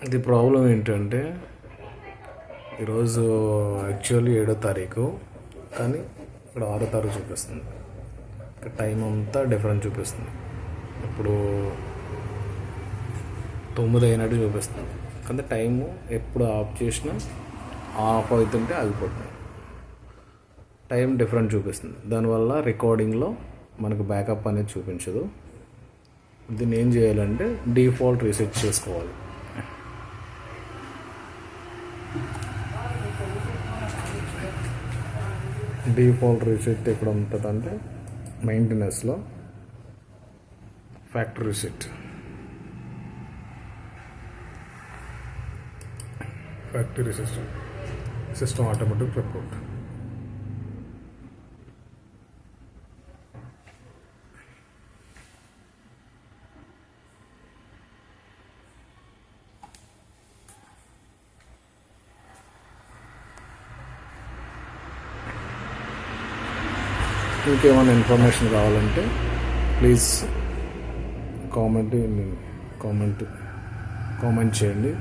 ఇది ప్రాబ్లం ఏంటంటే ఈరోజు యాక్చువల్లీ 7వ తారీఖు, కానీ ఇక్కడ 6వ తారీఖు చూపిస్తుంది. ఇక్కడ టైం అంతా డిఫరెంట్ చూపిస్తుంది. ఇప్పుడు 9 అయినట్టు చూపిస్తుంది. కానీ టైము ఎప్పుడు ఆఫ్ చేసినా ఆఫ్ అవుతుంటే ఆగిపోతుంది. టైం డిఫరెంట్ చూపిస్తుంది. దానివల్ల రికార్డింగ్లో మనకు బ్యాకప్ అనేది చూపించదు. దీన్ని ఏం చేయాలంటే డిఫాల్ట్ రీసెట్ చేసుకోవాలి. డిఫాల్ట్ రీసెట్ ఎక్కడ ఉంటుందంటే మెయింటెనెన్స్లో factory reset, factory system automatic report. ఇంకేమైనా ఇన్ఫర్మేషన్ కావాలంటే ప్లీజ్ కామెంట్ చేయండి.